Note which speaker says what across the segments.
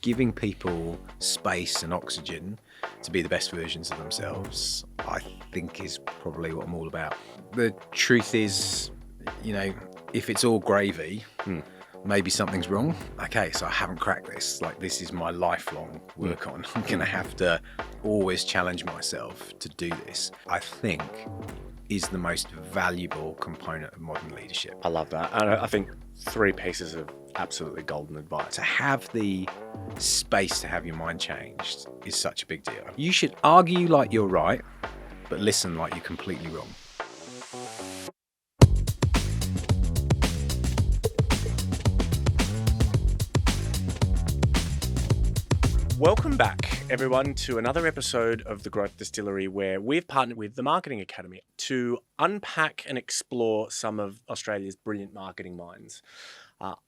Speaker 1: giving people space and oxygen to be the best versions of themselves, I think is probably what I'm all about. The truth is, if it's all gravy, maybe something's wrong. Okay, so I haven't cracked this. Like, this is my lifelong work on. I'm going to have to always challenge myself to do this. I think is the most valuable component of modern leadership.
Speaker 2: I love that. And I think 3 pieces of absolutely golden advice.
Speaker 1: To have the space to have your mind changed is such a big deal. You should argue like you're right, but listen like you're completely wrong.
Speaker 2: Welcome back, everyone, to another episode of the Growth Distillery, where we've partnered with the Marketing Academy to unpack and explore some of Australia's brilliant marketing minds.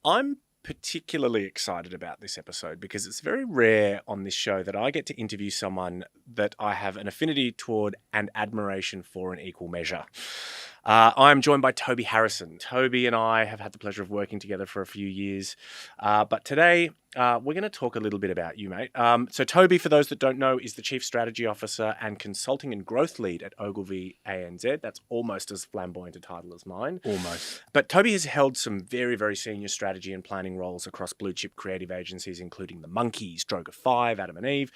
Speaker 2: I'm particularly excited about this episode because it's very rare on this show that I get to interview someone that I have an affinity toward and admiration for in equal measure. I'm joined by Toby Harrison. Toby and I have had the pleasure of working together for a few years, but today we're going to talk a little bit about you, mate. So Toby, for those that don't know, is the Chief Strategy Officer and Consulting and Growth Lead at Ogilvy AUNZ. That's almost as flamboyant a title as mine.
Speaker 1: Almost.
Speaker 2: But Toby has held some very, very senior strategy and planning roles across blue-chip creative agencies, including The Monkees, Droga 5, Adam and Eve.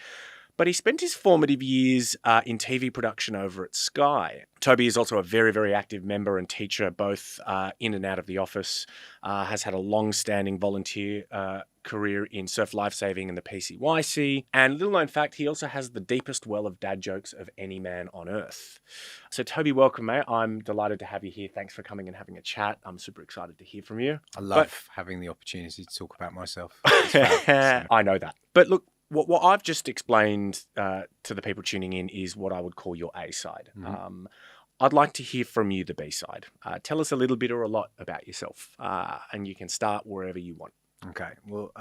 Speaker 2: But he spent his formative years in TV production over at Sky. Toby is also a very, very active member and teacher, both in and out of the office, has had a long-standing volunteer career in surf lifesaving and the PCYC. And little known fact, he also has the deepest well of dad jokes of any man on earth. So Toby, welcome, mate. I'm delighted to have you here. Thanks for coming and having a chat. I'm super excited to hear from you.
Speaker 1: I love having the opportunity to talk about myself.
Speaker 2: I know that. But look, what I've just explained to the people tuning in is what I would call your A side. Mm-hmm. I'd like to hear from you, the B side. Tell us a little bit or a lot about yourself, and you can start wherever you want.
Speaker 1: Okay. Well,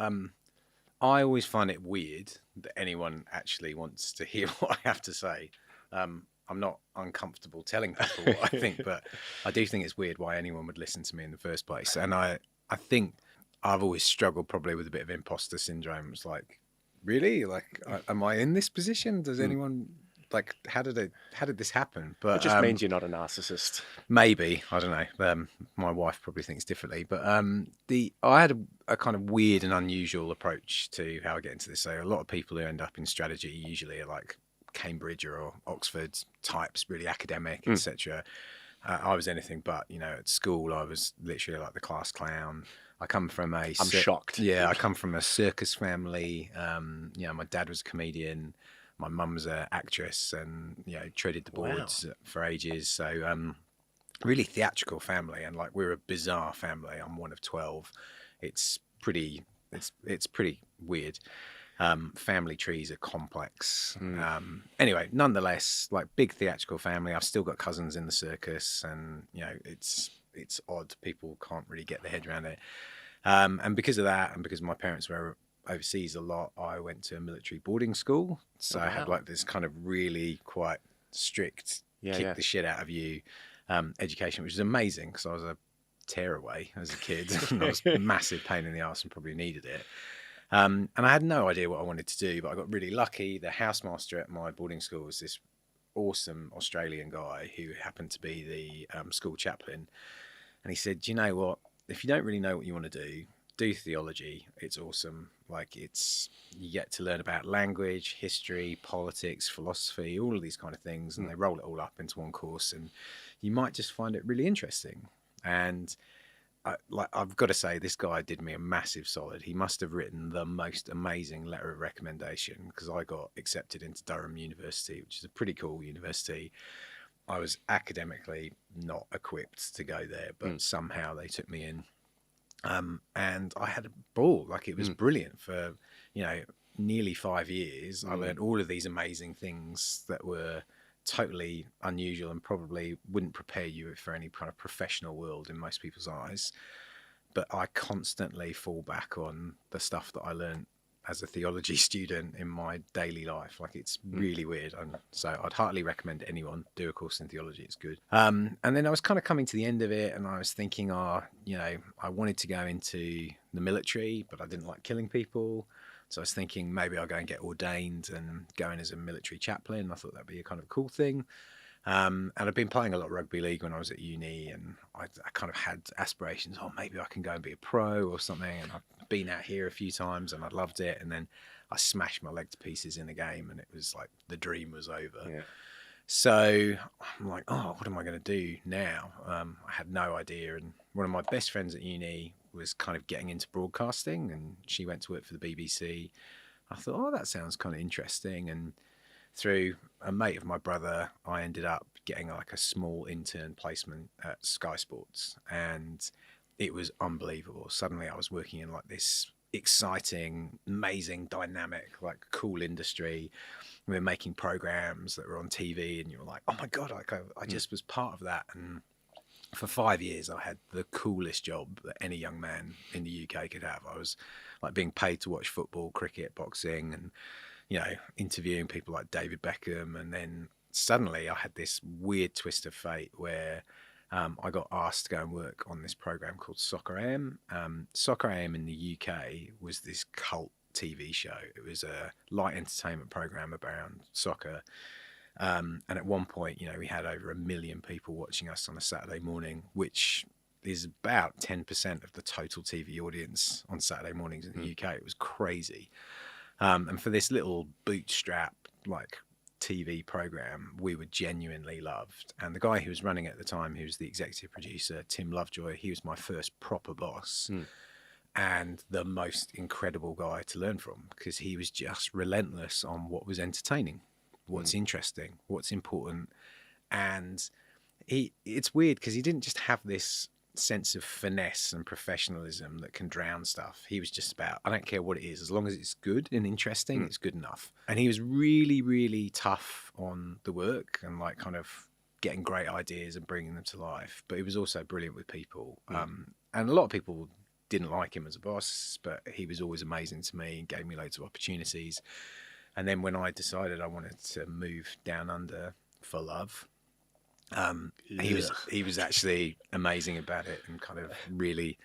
Speaker 1: I always find it weird that anyone actually wants to hear what I have to say. I'm not uncomfortable telling people what I think, but I do think it's weird why anyone would listen to me in the first place. And I think I've always struggled probably with a bit of imposter syndrome. It's like, really? Like, am I in this position? Does anyone, like, how did this happen? But
Speaker 2: it just means you're not a narcissist.
Speaker 1: Maybe, I don't know. My wife probably thinks differently, but I had a kind of weird and unusual approach to how I get into this. So a lot of people who end up in strategy usually are like Cambridge or Oxford types, really academic, etc. I was anything but. At school I was literally like the class clown. I come from I'm
Speaker 2: shocked.
Speaker 1: Yeah, I come from a circus family. My dad was a comedian. My mum's an actress and, treaded the boards for ages. So really theatrical family. And like, we're a bizarre family. I'm one of 12. It's pretty weird. Family trees are complex. Anyway, nonetheless, like, big theatrical family. I've still got cousins in the circus and, it's odd. People can't really get their head around it. And because of that, and because my parents were overseas a lot, I went to a military boarding school. So I had like this kind of really quite strict, kick the shit out of you education, which was amazing because I was a tearaway as a kid. And I was a massive pain in the arse and probably needed it. And I had no idea what I wanted to do, but I got really lucky. The housemaster at my boarding school was this awesome Australian guy who happened to be the school chaplain. And he said, "Do you know what? If you don't really know what you want to do theology. It's awesome. Like, you get to learn about language, history, politics, philosophy, all of these kind of things. And they roll it all up into one course and you might just find it really interesting." And I've got to say, this guy did me a massive solid. He must have written the most amazing letter of recommendation because I got accepted into Durham University, which is a pretty cool university. I was academically not equipped to go there, but somehow they took me in. And I had a ball. Like, it was brilliant for, nearly 5 years. I learned all of these amazing things that were totally unusual and probably wouldn't prepare you for any kind of professional world in most people's eyes. But I constantly fall back on the stuff that I learned as a theology student in my daily life. Like, it's really weird. So I'd heartily recommend anyone do a course in theology. It's good. And then I was kind of coming to the end of it and I was thinking, I wanted to go into the military, but I didn't like killing people. So I was thinking maybe I'll go and get ordained and go in as a military chaplain. I thought that'd be a kind of cool thing. And I'd been playing a lot of rugby league when I was at uni, and I kind of had aspirations. Oh, maybe I can go and be a pro or something. And I've been out here a few times, and I loved it. And then I smashed my leg to pieces in the game, and it was like the dream was over.
Speaker 2: Yeah.
Speaker 1: So I'm like, oh, what am I going to do now? I had no idea. And one of my best friends at uni was kind of getting into broadcasting, and she went to work for the BBC. I thought, oh, that sounds kind of interesting. And through a mate of my brother, I ended up getting like a small intern placement at Sky Sports, and it was unbelievable. Suddenly I was working in like this exciting, amazing, dynamic, like cool industry. We were making programs that were on TV, and you were like, oh my God, I just was part of that. And for 5 years, I had the coolest job that any young man in the UK could have. I was like being paid to watch football, cricket, boxing, and, you know, interviewing people like David Beckham. And then suddenly I had this weird twist of fate where I got asked to go and work on this program called Soccer AM. Soccer AM in the UK was this cult TV show. It was a light entertainment program around soccer. And at one point, you know, we had over 1 million people watching us on a Saturday morning, which is about 10% of the total TV audience on Saturday mornings in the UK. It was crazy. And for this little bootstrap, like, TV program, we were genuinely loved. And the guy who was running it at the time, who was the executive producer, Tim Lovejoy, he was my first proper boss. And the most incredible guy to learn from, because he was just relentless on what was entertaining, what's interesting, what's important. And it's weird because he didn't just have this sense of finesse and professionalism that can drown stuff. He was just about, I don't care what it is, as long as it's good and interesting, it's good enough. And he was really, really tough on the work and like kind of getting great ideas and bringing them to life. But he was also brilliant with people. And a lot of people didn't like him as a boss, but he was always amazing to me and gave me loads of opportunities. And then when I decided I wanted to move down under for love, he was actually amazing about it and kind of really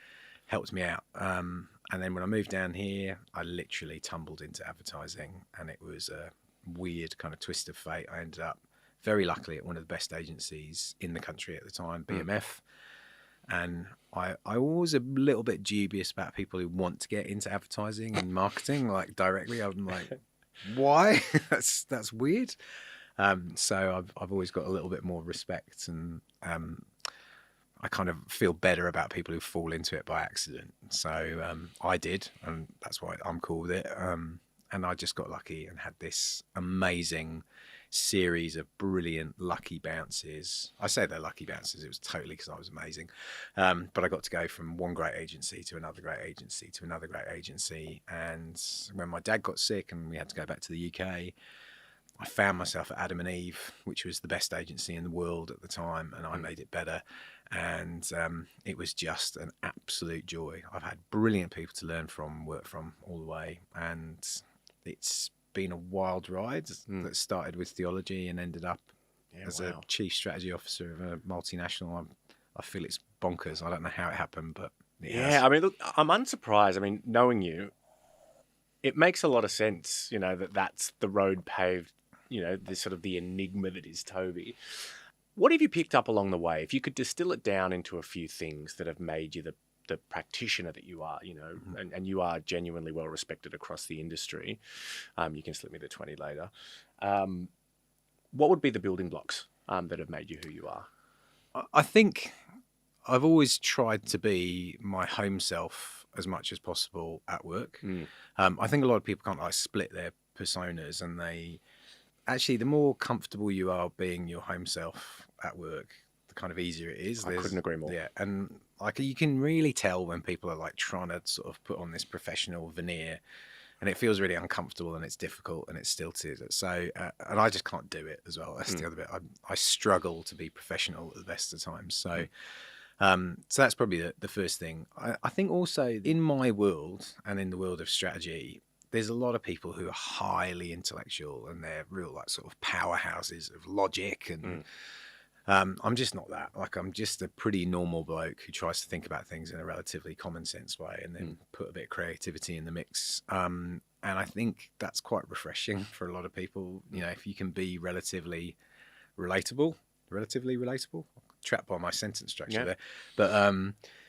Speaker 1: helped me out. And then when I moved down here, I literally tumbled into advertising, and it was a weird kind of twist of fate. I ended up very luckily at one of the best agencies in the country at the time, BMF. And I was a little bit dubious about people who want to get into advertising and marketing, like directly. I'm like, why? that's weird. So I've always got a little bit more respect, and I kind of feel better about people who fall into it by accident. So I did, and that's why I'm cool with it. And I just got lucky and had this amazing series of brilliant lucky bounces. I say they're lucky bounces, it was totally because I was amazing. But I got to go from one great agency to another great agency to another great agency. And when my dad got sick and we had to go back to the UK, I found myself at Adam and Eve, which was the best agency in the world at the time, and I made it better. And it was just an absolute joy. I've had brilliant people to learn from, work from all the way, and it's been a wild ride that started with theology and ended up as a chief strategy officer of a multinational. I feel it's bonkers. I don't know how it happened, but it has.
Speaker 2: I mean, look, I'm unsurprised. I mean, knowing you, it makes a lot of sense, you know, that's the road paved, you know, the sort of the enigma that is Toby. What have you picked up along the way? If you could distill it down into a few things that have made you the practitioner that you are, you know, and you are genuinely well respected across the industry. You can slip me the 20 later. What would be the building blocks that have made you who you are?
Speaker 1: I think I've always tried to be my home self as much as possible at work. I think a lot of people can't like split their personas, and the more comfortable you are being your home self at work, the kind of easier it is.
Speaker 2: I couldn't agree more.
Speaker 1: Yeah, and like you can really tell when people are like trying to sort of put on this professional veneer, and it feels really uncomfortable and it's difficult and it's stilted. So, and I just can't do it as well. That's the other bit. I struggle to be professional at the best of times. So, so that's probably the first thing. I think also in my world and in the world of strategy, there's a lot of people who are highly intellectual and they're real like sort of powerhouses of logic, and I'm just not that. Like I'm just a pretty normal bloke who tries to think about things in a relatively common sense way and then put a bit of creativity in the mix. And I think that's quite refreshing for a lot of people. You know, if you can be relatively relatable, trapped by my sentence structure there. But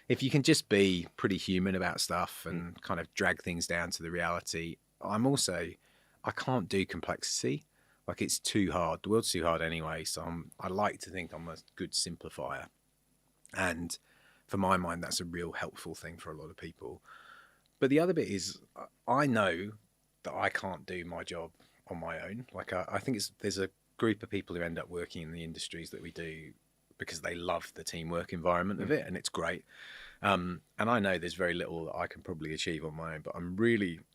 Speaker 1: if you can just be pretty human about stuff and kind of drag things down to the reality, I can't do complexity. Like, it's too hard. The world's too hard anyway. So I like to think I'm a good simplifier. And for my mind, that's a real helpful thing for a lot of people. But the other bit is, I know that I can't do my job on my own. Like, I think there's a group of people who end up working in the industries that we do because they love the teamwork environment of it, and it's great. And I know there's very little that I can probably achieve on my own, but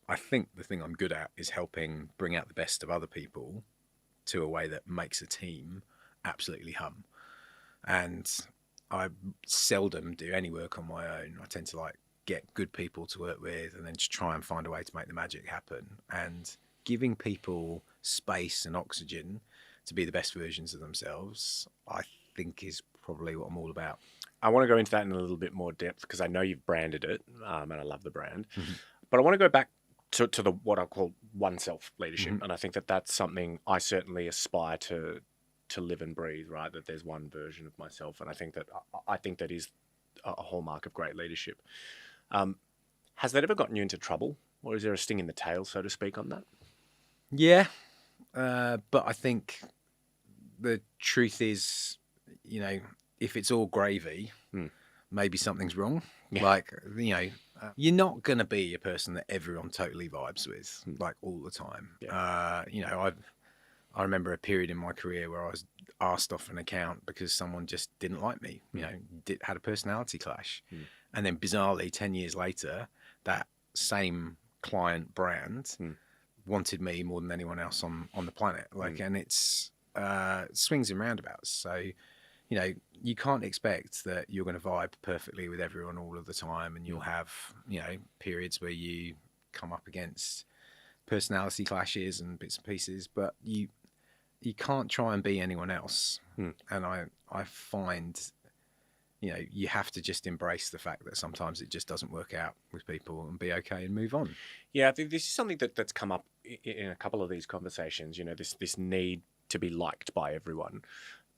Speaker 1: I think the thing I'm good at is helping bring out the best of other people to a way that makes a team absolutely hum. And I seldom do any work on my own. I tend to get good people to work with and then just try and find a way to make the magic happen. And giving people space and oxygen to be the best versions of themselves, I think, is probably what I'm all about.
Speaker 2: I want to go into that in a little bit more depth because I know you've branded it, and I love the brand. But I want to go back to the what I call oneself leadership, and I think that that's something I certainly aspire to live and breathe. Right, that there's one version of myself, and I think that is a hallmark of great leadership. Has that ever gotten you into trouble, or is there a sting in the tail, so to speak, on that?
Speaker 1: Yeah, but I think the truth is, you know, if it's all gravy, maybe something's wrong. Yeah. Like, you know, you're not going to be a person that everyone totally vibes with, like, all the time. Yeah. You know, I remember a period in my career where I was asked off an account because someone just didn't like me, you know, had a personality clash. And then bizarrely, 10 years later, that same client brand wanted me more than anyone else on the planet. Like, and it's swings and roundabouts. So, you know, you can't expect that you're going to vibe perfectly with everyone all of the time, and you'll have, you know, periods where you come up against personality clashes and bits and pieces, but you can't try and be anyone else. And I find, you know, you have to just embrace the fact that sometimes it just doesn't work out with people and be okay and move on.
Speaker 2: Yeah, I think this is something that's come up in a couple of these conversations, you know, this need to be liked by everyone.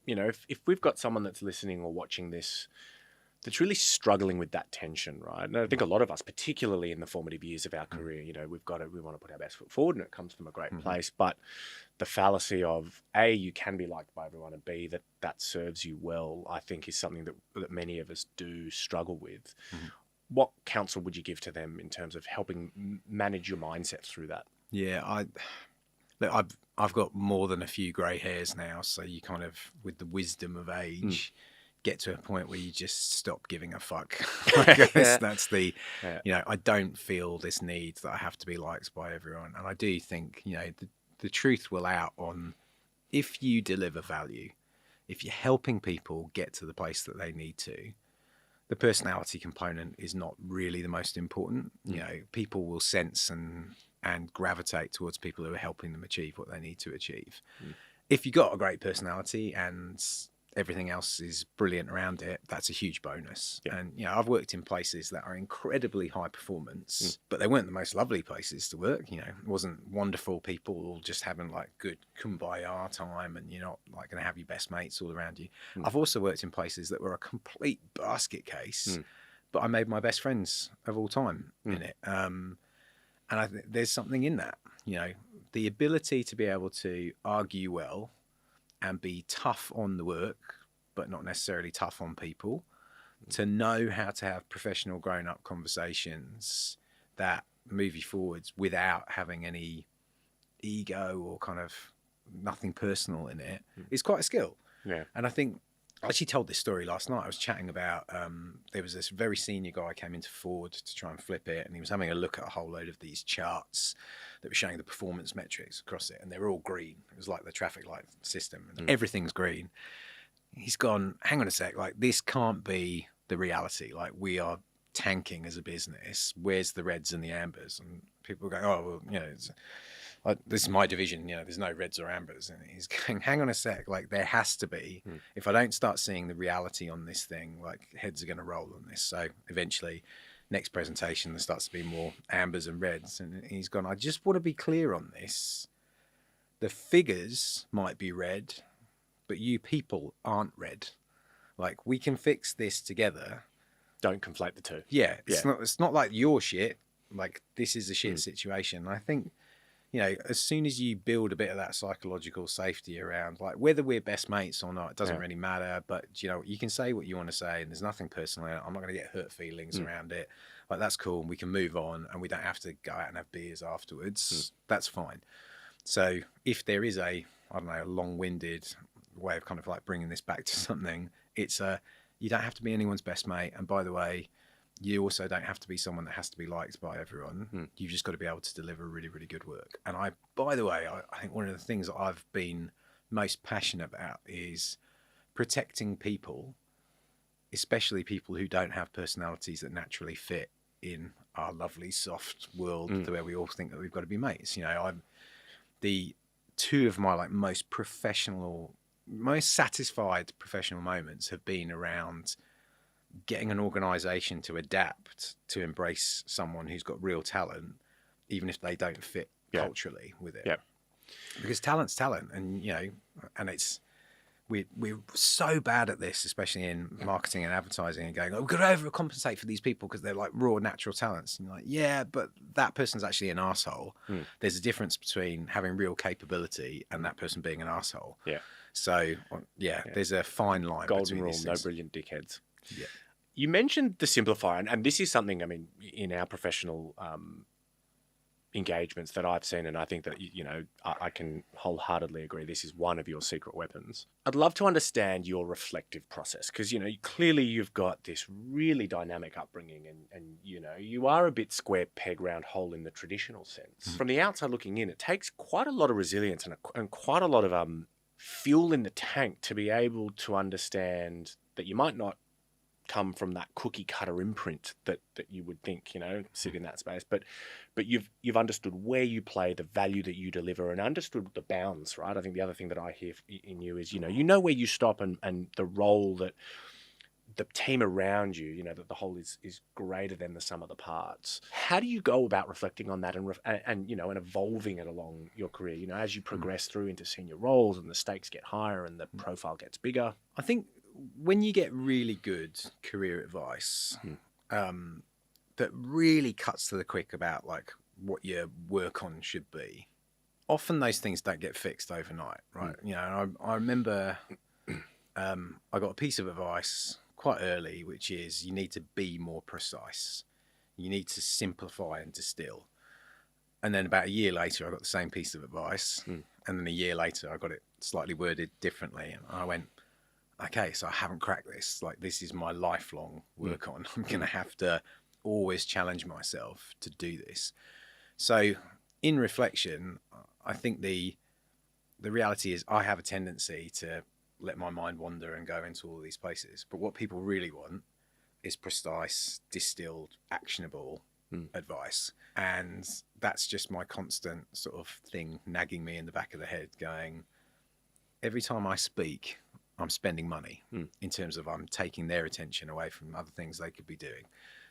Speaker 2: You know, if we've got someone that's listening or watching this that's really struggling with that tension, right? And I think a lot of us, particularly in the formative years of our career, you know, we want to put our best foot forward, and it comes from a great place. But the fallacy of A, you can be liked by everyone, and B, that serves you well, I think, is something that many of us do struggle with. What counsel would you give to them in terms of helping manage your mindset through that?
Speaker 1: Yeah, I've got more than a few grey hairs now, so you kind of, with the wisdom of age, get to a point where you just stop giving a fuck. That's the, you know, I don't feel this need that I have to be liked by everyone. And I do think, you know, the truth will out on, if you deliver value, if you're helping people get to the place that they need to, the personality component is not really the most important. You know, people will sense and gravitate towards people who are helping them achieve what they need to achieve. If you've got a great personality and everything else is brilliant around it, that's a huge bonus. And, you know, I've worked in places that are incredibly high performance, but they weren't the most lovely places to work. You know, it wasn't wonderful people all just having like good kumbaya time, and you're not like going to have your best mates all around you. I've also worked in places that were a complete basket case, but I made my best friends of all time in it. And I think there's something in that, you know, the ability to be able to argue well and be tough on the work, but not necessarily tough on people, to know how to have professional grown-up conversations that move you forwards without having any ego or kind of nothing personal in it is quite a skill. Yeah. And I think, I actually told this story last night. I was chatting about, there was this very senior guy came into Ford to try and flip it, and he was having a look at a whole load of these charts that were showing the performance metrics across it, and they were all green. It was like the traffic light system, and everything's green. He's gone, hang on a sec, like, this can't be the reality. Like, we are tanking as a business. Where's the reds and the ambers? And people go, oh, well, you know, this is my division, you know, there's no reds or ambers. And he's going, hang on a sec, like, there has to be. If I don't start seeing the reality on this thing, like, heads are going to roll on this. So eventually, next presentation there starts to be more ambers and reds, and he's gone, I just want to be clear on this. The figures might be red, but you people aren't red. Like, we can fix this together.
Speaker 2: Don't conflate the two.
Speaker 1: Yeah, it's not like your shit. Like, this is a shit situation. I think, you know, as soon as you build a bit of that psychological safety around, like, whether we're best mates or not, it doesn't really matter. But, you know, you can say what you want to say, and there's nothing personal in it. I'm not going to get hurt feelings around it. Like, that's cool, and we can move on, and we don't have to go out and have beers afterwards. That's fine. So if there is a long-winded way of kind of like bringing this back to something, it's you don't have to be anyone's best mate. And by the way, you also don't have to be someone that has to be liked by everyone. You've just got to be able to deliver really, really good work. And I think one of the things that I've been most passionate about is protecting people, especially people who don't have personalities that naturally fit in our lovely soft world where we all think that we've got to be mates. You know, the two of my like most satisfied professional moments have been around getting an organization to adapt to embrace someone who's got real talent, even if they don't fit culturally with it. Because talent's talent, and you know, and it's we're so bad at this, especially in marketing and advertising, and going, oh, we've got to overcompensate for these people because they're like raw natural talents. And you're like, yeah, but that person's actually an arsehole. There's a difference between having real capability and that person being an arsehole. So there's a fine line.
Speaker 2: Golden rule, no brilliant dickheads.
Speaker 1: Yeah.
Speaker 2: You mentioned the simplifier, and this is something, I mean, in our professional engagements that I've seen, and I think that, you know, I can wholeheartedly agree this is one of your secret weapons. I'd love to understand your reflective process, because, you know, clearly you've got this really dynamic upbringing, and you know, you are a bit square peg round hole in the traditional sense. From the outside looking in, it takes quite a lot of resilience and quite a lot of fuel in the tank to be able to understand that you might not come from that cookie cutter imprint that you would think, you know, sit in that space, but you've understood where you play, the value that you deliver, and understood the bounds, right? I think the other thing that I hear in you is, you know where you stop, and the role that the team around you, you know, that the whole is greater than the sum of the parts. How do you go about reflecting on that and you know, and evolving it along your career, you know, as you progress through into senior roles and the stakes get higher and the profile gets bigger?
Speaker 1: I think when you get really good career advice that really cuts to the quick about like what your work on should be, often those things don't get fixed overnight, right? You know, I remember I got a piece of advice quite early, which is you need to be more precise. You need to simplify and distill. And then about a year later, I got the same piece of advice. And then a year later, I got it slightly worded differently. And I went, okay, so I haven't cracked this. Like, this is my lifelong work on. I'm going to have to always challenge myself to do this. So in reflection, I think the reality is I have a tendency to let my mind wander and go into all these places. But what people really want is precise, distilled, actionable advice. And that's just my constant sort of thing nagging me in the back of the head, going, every time I speak, I'm spending money in terms of I'm taking their attention away from other things they could be doing.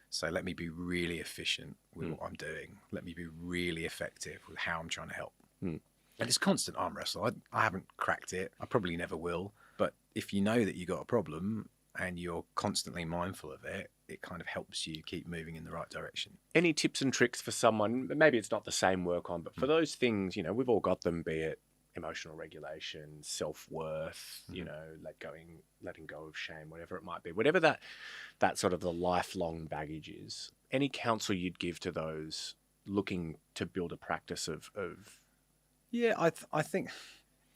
Speaker 1: So let me be really efficient with what I'm doing. Let me be really effective with how I'm trying to help. And it's constant arm wrestle. I haven't cracked it. I probably never will. But if you know that you got a problem and you're constantly mindful of it, it kind of helps you keep moving in the right direction.
Speaker 2: Any tips and tricks for someone, maybe it's not the same work on, but for those things, you know, we've all got them, be it emotional regulation, self-worth, you know, letting go of shame, whatever it might be, whatever that sort of the lifelong baggage is. Any counsel you'd give to those looking to build a practice of
Speaker 1: Yeah, I think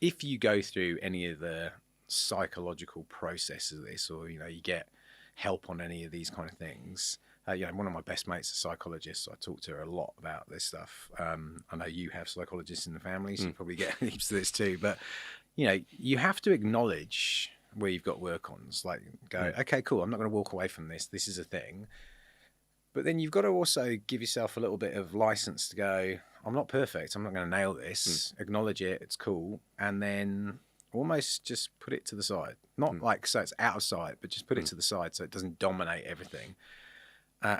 Speaker 1: if you go through any of the psychological processes of this, or, you know, you get help on any of these kind of things, you know, one of my best mates is a psychologist, so I talk to her a lot about this stuff. I know you have psychologists in the family, so you probably get heaps of this too. But, you know, you have to acknowledge where you've got work on. It's like, go, okay, cool, I'm not going to walk away from this. This is a thing. But then you've got to also give yourself a little bit of license to go, I'm not perfect. I'm not going to nail this. Acknowledge it. It's cool. And then almost just put it to the side. Not like so it's out of sight, but just put it to the side so it doesn't dominate everything.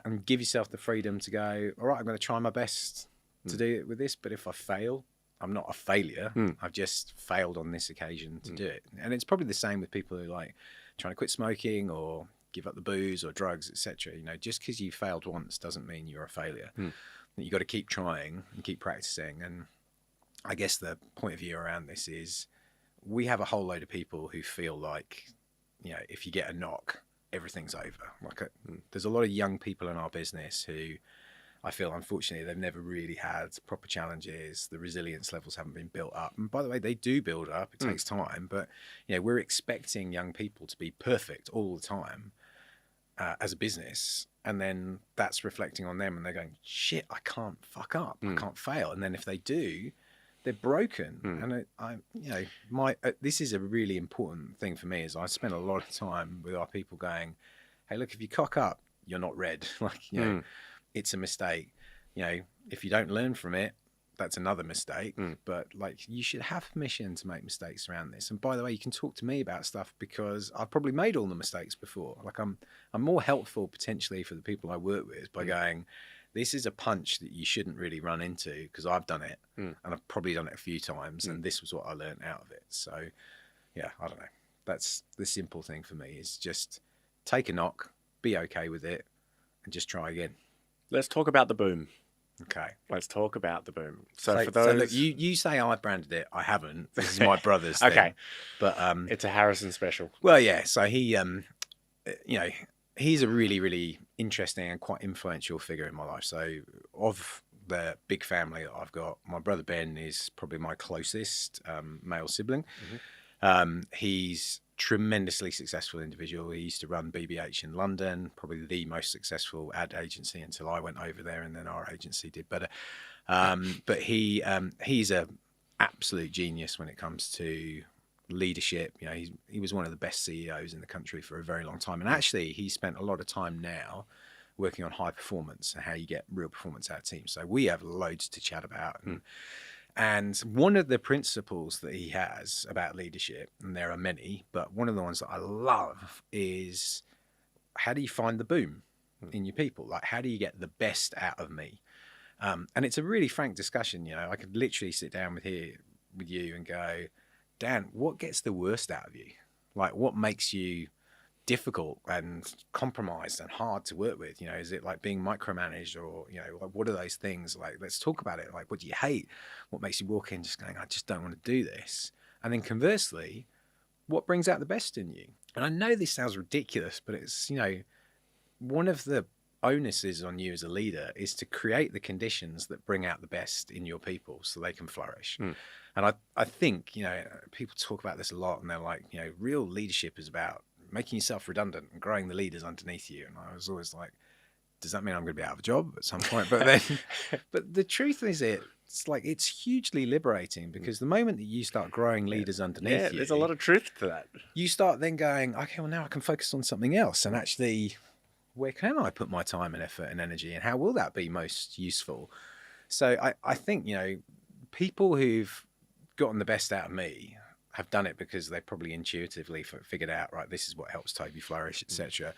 Speaker 1: and give yourself the freedom to go, all right, I'm going to try my best to do it with this, but if I fail, I'm not a failure. I've just failed on this occasion to do it. And it's probably the same with people who like trying to quit smoking or give up the booze or drugs, etc. Just because you failed once doesn't mean you're a failure. You got to keep trying and keep practicing. And I guess the point of view around this is we have a whole load of people who feel like, if you get a knock, everything's over. There's a lot of young people in our business who I feel, unfortunately, they've never really had proper challenges. The resilience levels haven't been built up. And by the way, they do build up. It takes time. But, we're expecting young people to be perfect all the time as a business. And then that's reflecting on them and they're going, shit, I can't fuck up. I can't fail. And then if they do, they're broken. And this is a really important thing for me is I spend a lot of time with our people going, hey, look, if you cock up, you're not red. It's a mistake. If you don't learn from it, that's another mistake. But you should have permission to make mistakes around this. And by the way, you can talk to me about stuff because I've probably made all the mistakes before. I'm more helpful potentially for the people I work with by going, this is a punch that you shouldn't really run into because I've done it and I've probably done it a few times and this was what I learned out of it. So yeah, I don't know. That's the simple thing for me is just take a knock, be okay with it and just try again.
Speaker 2: Let's talk about the boom.
Speaker 1: Okay.
Speaker 2: Let's talk about the boom. So for those...
Speaker 1: look, you say I branded it. I haven't. This is my brother's thing.
Speaker 2: Okay.
Speaker 1: But
Speaker 2: it's a Harrison special.
Speaker 1: Well, yeah. So he, he's a really, really interesting and quite influential figure in my life. So of the big family that I've got, my brother Ben is probably my closest male sibling. He's tremendously successful individual. He used to run BBH in London, probably the most successful ad agency until I went over there and then our agency did better. But he's a absolute genius when it comes to leadership. He was one of the best CEOs in the country for a very long time. And actually he spent a lot of time now working on high performance and how you get real performance out of teams. So we have loads to chat about. And one of the principles that he has about leadership, and there are many, but one of the ones that I love is how do you find the boom in your people? How do you get the best out of me? And it's a really frank discussion. I could literally sit down with you and go, Dan, what gets the worst out of you? What makes you difficult and compromised and hard to work with? Is it like being micromanaged or, what are those things? Let's talk about it. What do you hate? What makes you walk in just going, I just don't want to do this? And then conversely, what brings out the best in you? And I know this sounds ridiculous, but it's, one of the onuses on you as a leader is to create the conditions that bring out the best in your people so they can flourish. And I think, people talk about this a lot and they're like, real leadership is about making yourself redundant and growing the leaders underneath you. And I was always like, does that mean I'm going to be out of a job at some point? But then, but the truth is it's hugely liberating because the moment that you start growing leaders underneath you,
Speaker 2: there's a lot of truth to that.
Speaker 1: You start then going, okay, well now I can focus on something else. And actually, where can I put my time and effort and energy and how will that be most useful? So I think, people who've gotten the best out of me have done it because they probably intuitively figured out, right, this is what helps Toby flourish, etc.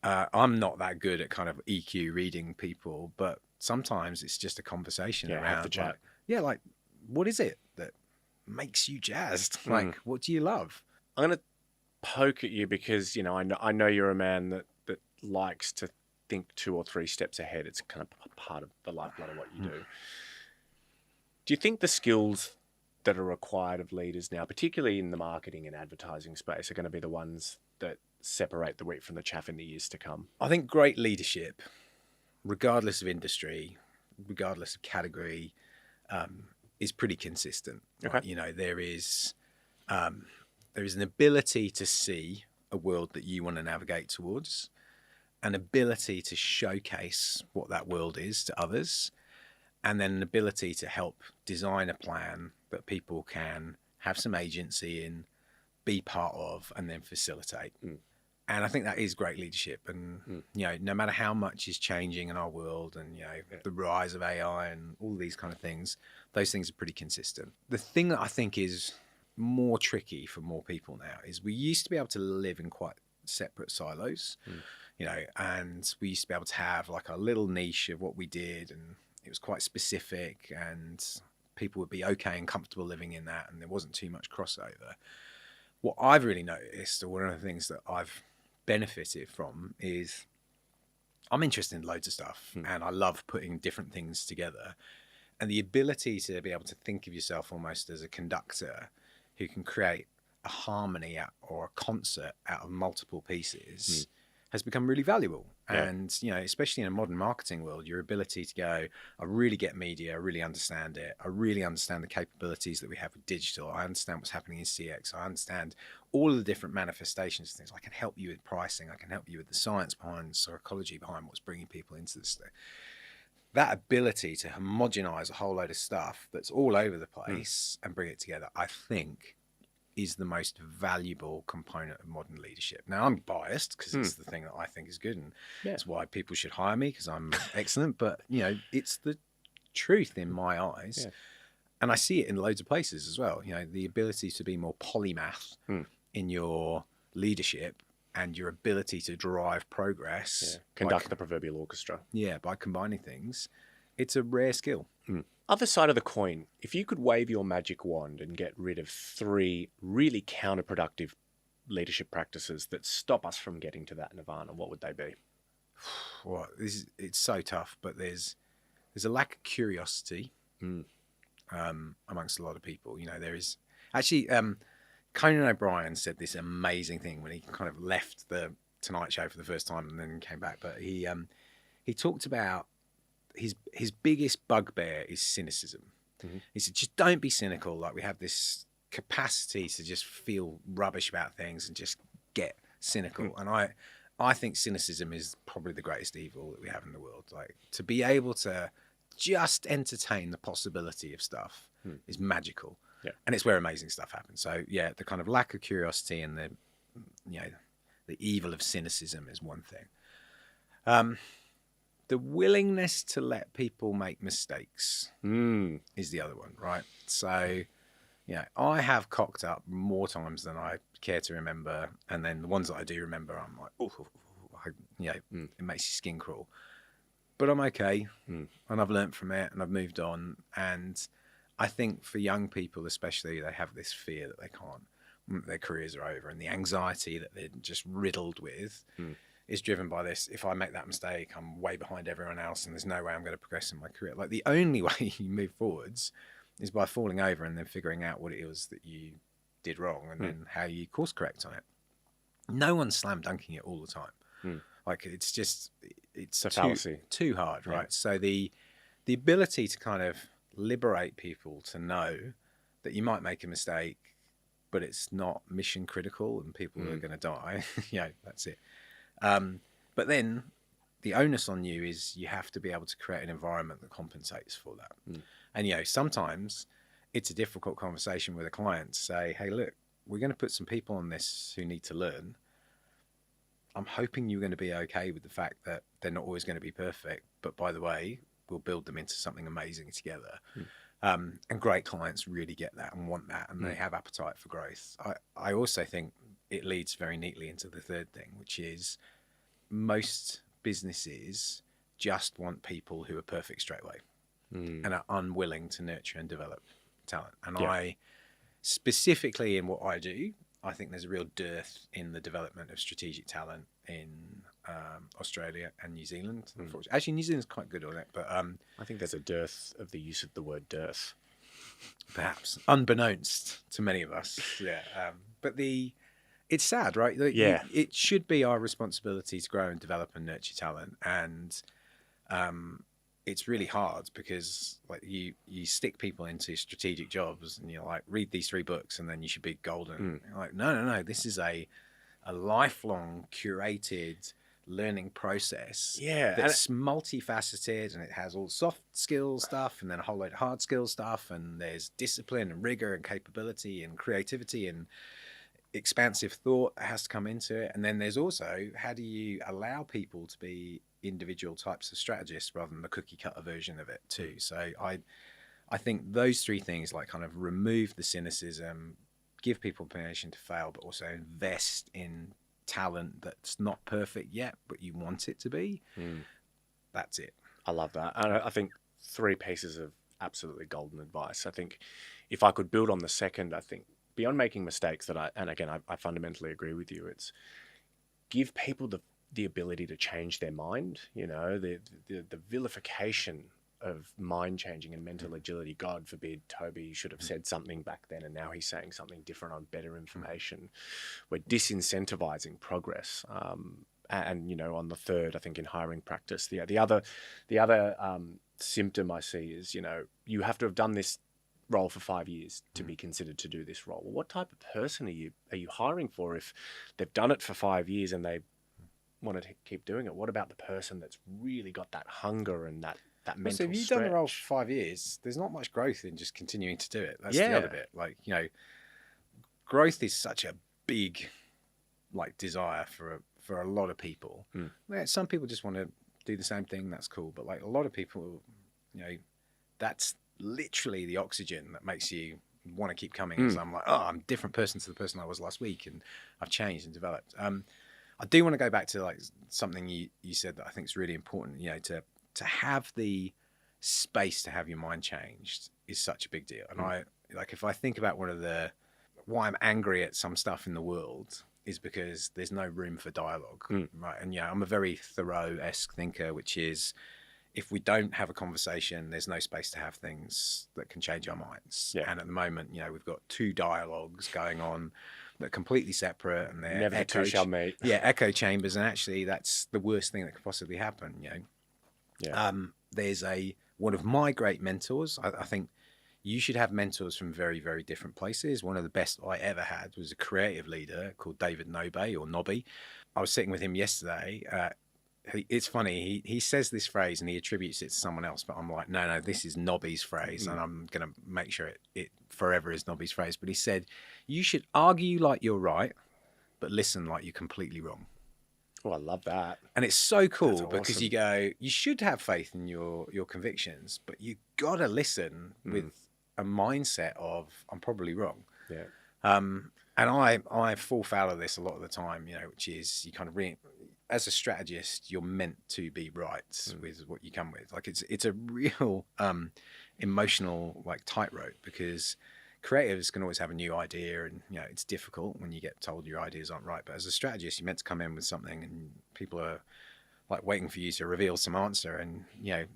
Speaker 1: I'm not that good at kind of EQ reading people, but sometimes it's just a conversation around
Speaker 2: have the chat.
Speaker 1: What is it that makes you jazzed? What do you love?
Speaker 2: I'm going to poke at you because, I know you're a man that likes to think 2 or 3 steps ahead. It's kind of part of the lifeblood of what you do. Do you think the skills that are required of leaders now, particularly in the marketing and advertising space, are going to be the ones that separate the wheat from the chaff in the years to come? I
Speaker 1: think great leadership, regardless of industry, regardless of category, is pretty consistent.
Speaker 2: Okay.
Speaker 1: There is an ability to see a world that you want to navigate towards, an ability to showcase what that world is to others, and then an ability to help design a plan that people can have some agency in, be part of, and then facilitate. And I think that is great leadership. And, no matter how much is changing in our world and, the rise of AI and all these kind of things, those things are pretty consistent. The thing that I think is more tricky for more people now is we used to be able to live in quite separate silos. and we used to be able to have like a little niche of what we did, and it was quite specific, and people would be okay and comfortable living in that, and there wasn't too much crossover. What I've really noticed, or one of the things that I've benefited from, is I'm interested in loads of stuff, and I love putting different things together. And the ability to be able to think of yourself almost as a conductor who can create a harmony or a concert out of multiple pieces has become really valuable. Yeah. And, especially in a modern marketing world, your ability to go, I really get media, I really understand it. I really understand the capabilities that we have with digital. I understand what's happening in CX. I understand all of the different manifestations of things. I can help you with pricing. I can help you with the science behind, psychology behind what's bringing people into this thing. That ability to homogenize a whole load of stuff that's all over the place and bring it together, I think, is the most valuable component of modern leadership. Now, I'm biased because it's the thing that I think is good, and it's why people should hire me, because I'm excellent. But, it's the truth in my eyes. Yeah. And I see it in loads of places as well. The ability to be more polymath in your leadership and your ability to drive progress. Yeah.
Speaker 2: Conduct the proverbial orchestra.
Speaker 1: Yeah, by combining things. It's a rare skill.
Speaker 2: Other side of the coin, if you could wave your magic wand and get rid of 3 really counterproductive leadership practices that stop us from getting to that nirvana, what would they be?
Speaker 1: Well, it's so tough, but there's a lack of curiosity amongst a lot of people. There is actually Conan O'Brien said this amazing thing when he kind of left the Tonight Show for the first time and then came back. But he talked about his biggest bugbear is cynicism. He said, just don't be cynical. Like, we have this capacity to just feel rubbish about things and just get cynical. And I think cynicism is probably the greatest evil that we have in the world. Like, to be able to just entertain the possibility of stuff is magical. Yeah. And it's where amazing stuff happens. So yeah, the kind of lack of curiosity and the evil of cynicism is one thing. The willingness to let people make mistakes is the other one, right? So, I have cocked up more times than I care to remember. And then the ones that I do remember, I'm like, it makes your skin crawl. But I'm okay. And I've learned from it and I've moved on. And I think for young people especially, they have this fear that they can't, their careers are over, and the anxiety that they're just riddled with is driven by this. If I make that mistake, I'm way behind everyone else and there's no way I'm going to progress in my career. Like, the only way you move forwards is by falling over and then figuring out what it was that you did wrong and then how you course correct on it. No one's slam dunking it all the time. Like, it's a fallacy. Too hard, right? Yeah. So the ability to kind of liberate people to know that you might make a mistake, but it's not mission critical and people are going to die. That's it. But then the onus on you is you have to be able to create an environment that compensates for that. And, sometimes it's a difficult conversation with a client to say, hey, look, we're going to put some people on this who need to learn. I'm hoping you're going to be okay with the fact that they're not always going to be perfect. But by the way, we'll build them into something amazing together. And great clients really get that and want that, and they have appetite for growth. I also think it leads very neatly into the third thing, which is most businesses just want people who are perfect straight away and are unwilling to nurture and develop talent. And I, specifically in what I do, I think there's a real dearth in the development of strategic talent in Australia and New Zealand. Unfortunately, actually, New Zealand's quite good on it, but
Speaker 2: I think there's a dearth of the use of the word dearth,
Speaker 1: perhaps unbeknownst to many of us. But it's sad, right? It should be our responsibility to grow and develop and nurture talent, and it's really hard because like you stick people into strategic jobs and you're like, read these 3 books and then you should be golden. You're like, no, this is a lifelong curated learning process that's multifaceted, and it has all soft skills stuff and then a whole load of hard skills stuff, and there's discipline and rigor and capability and creativity and expansive thought has to come into it. And then there's also, how do you allow people to be individual types of strategists rather than the cookie cutter version of it too. So I think those 3 things, like kind of remove the cynicism, give people permission to fail, but also invest in talent that's not perfect yet, but you want it to be. That's it.
Speaker 2: I love that. And I think 3 pieces of absolutely golden advice. I think if I could build on the second, I think beyond making mistakes I fundamentally agree with you. It's give people the ability to change their mind, the vilification of mind changing and mental agility. God forbid Toby should have said something back then and now he's saying something different on better information. We're disincentivizing progress. And on the third, I think in hiring practice, the other symptom I see is, you have to have done this role for 5 years to be considered to do this role. Well, what type of person are you hiring for if they've done it for 5 years and they want to keep doing it? What about the person that's really got that hunger and that mental
Speaker 1: So if you've done the role for 5 years, there's not much growth in just continuing to do it. That's the other bit. Like, growth is such a big, desire for a lot of people. Some people just want to do the same thing. That's cool. But a lot of people, that's literally the oxygen that makes you want to keep coming. So I'm like, I'm a different person to the person I was last week, and I've changed and developed. I do want to go back to something you said that I think is really important. To have the space to have your mind changed is such a big deal. And if I think about why I'm angry at some stuff in the world is because there's no room for dialogue, right? And I'm a very Thoreau-esque thinker, which is if we don't have a conversation, there's no space to have things that can change our minds. Yeah. And at the moment, we've got 2 dialogues going on that are completely separate, and they're
Speaker 2: never two shall meet.
Speaker 1: Echo chambers, and actually that's the worst thing that could possibly happen.
Speaker 2: Yeah.
Speaker 1: There's one of my great mentors. I think you should have mentors from very, very different places. One of the best I ever had was a creative leader called David Nobby. I was sitting with him yesterday. It's funny. He says this phrase and he attributes it to someone else, but I'm like, no, this is Nobby's phrase, and I'm going to make sure it forever is Nobby's phrase. But he said, you should argue like you're right, but listen like you're completely wrong.
Speaker 2: Oh, I love that.
Speaker 1: And it's so cool
Speaker 2: awesome.
Speaker 1: Because you should have faith in your convictions, but you got to listen with a mindset of, I'm probably wrong.
Speaker 2: Yeah.
Speaker 1: And I fall foul of this a lot of the time, which is you kind of as a strategist, you're meant to be right with what you come with. It's a real emotional tightrope, because creatives can always have a new idea, and it's difficult when you get told your ideas aren't right. But as a strategist, you're meant to come in with something, and people are waiting for you to reveal some answer, and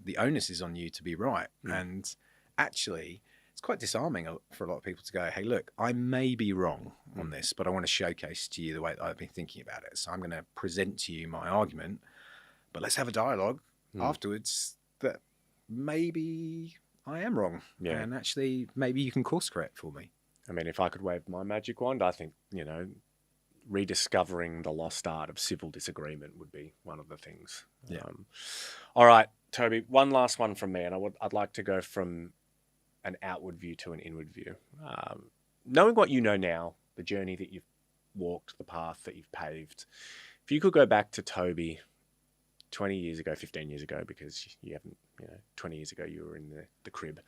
Speaker 1: the onus is on you to be right. And actually, it's quite disarming for a lot of people to go, hey, look, I may be wrong on this, but I want to showcase to you the way that I've been thinking about it. So I'm going to present to you my argument, but let's have a dialogue afterwards that maybe I am wrong. Yeah. And actually, maybe you can course correct for me.
Speaker 2: I mean, if I could wave my magic wand, I think, rediscovering the lost art of civil disagreement would be one of the things.
Speaker 1: Yeah.
Speaker 2: All right, Toby, one last one from me, and I'd like to go from an outward view to an inward view. Knowing what you know now, the journey that you've walked, the path that you've paved, if you could go back to Toby 20 years ago, 15 years ago, because you haven't, 20 years ago you were in the crib,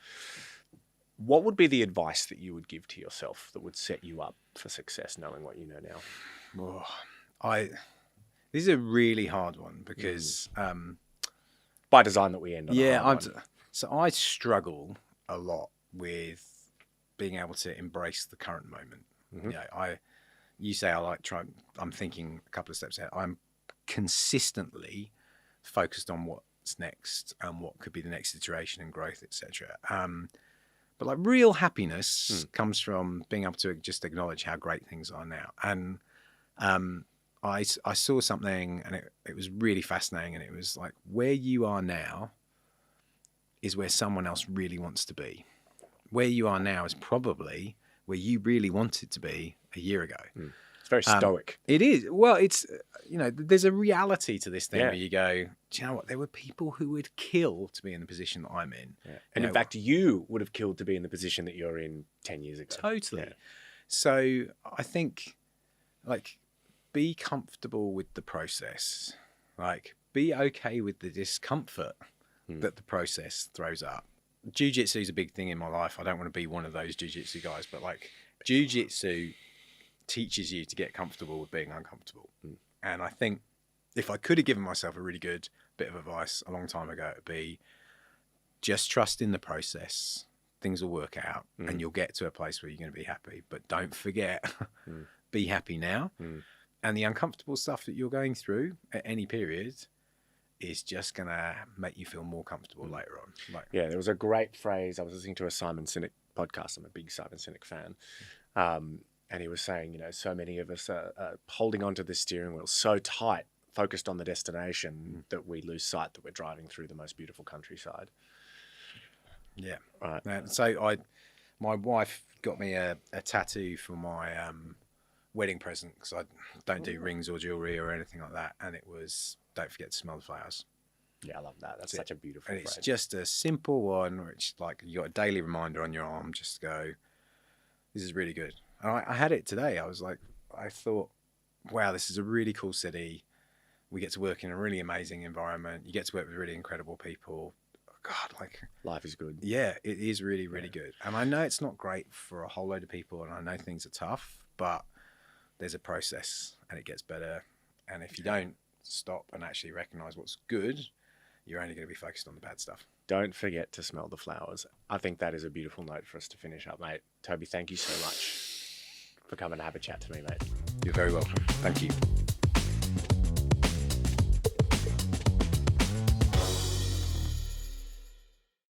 Speaker 2: what would be the advice that you would give to yourself that would set you up for success, knowing what you know now?
Speaker 1: This is a really hard one, because...
Speaker 2: by design that we end on.
Speaker 1: Yeah, so I struggle a lot with being able to embrace the current moment. You say I'm thinking a couple of steps ahead. I'm consistently focused on what's next and what could be the next iteration and growth, etc. But real happiness comes from being able to just acknowledge how great things are now. And I saw something, and it was really fascinating, and it was where you are now is where someone else really wants to be. Where you are now is probably where you really wanted to be a year ago.
Speaker 2: It's very stoic.
Speaker 1: It is. Well, it's, there's a reality to this thing where you go, do you know what? There were people who would kill to be in the position that I'm in.
Speaker 2: Yeah. And in fact, you would have killed to be in the position that you're in 10 years ago.
Speaker 1: Totally. Yeah. So I think, be comfortable with the process. Be okay with the discomfort that the process throws up. Jiu-jitsu is a big thing in my life. I don't want to be one of those jiu-jitsu guys, but jiu-jitsu teaches you to get comfortable with being uncomfortable. And I think if I could have given myself a really good bit of advice a long time ago, it'd be just trust in the process. Things will work out and you'll get to a place where you're going to be happy. But don't forget, be happy now. And the uncomfortable stuff that you're going through at any period is just going to make you feel more comfortable later on. Like,
Speaker 2: yeah, there was a great phrase. I was listening to a Simon Sinek podcast. I'm a big Simon Sinek fan. And he was saying, you know, so many of us are holding onto the steering wheel so tight, focused on the destination, that we lose sight that we're driving through the most beautiful countryside.
Speaker 1: Yeah.
Speaker 2: Right.
Speaker 1: And so my wife got me a tattoo for my wedding present, because I don't do rings or jewelry or anything like that. And it was, don't forget to smell the flowers.
Speaker 2: Yeah, I love that. That's such a beautiful
Speaker 1: And
Speaker 2: phrase.
Speaker 1: it's just a simple one, which like you got a daily reminder on your arm, just to go, this is really good. And I had it today. I thought, wow, this is a really cool city. We get to work in a really amazing environment. You get to work with really incredible people. God, like,
Speaker 2: life is good.
Speaker 1: Yeah, it is really, really good. And I know it's not great for a whole load of people, and I know things are tough, but there's a process and it gets better. And if you don't stop and actually recognize what's good, you're only going to be focused on the bad stuff.
Speaker 2: Don't forget to smell the flowers. I think that is a beautiful note for us to finish up, mate. Toby, thank you so much for coming to have a chat to me, mate.
Speaker 1: You're very welcome. Thank you.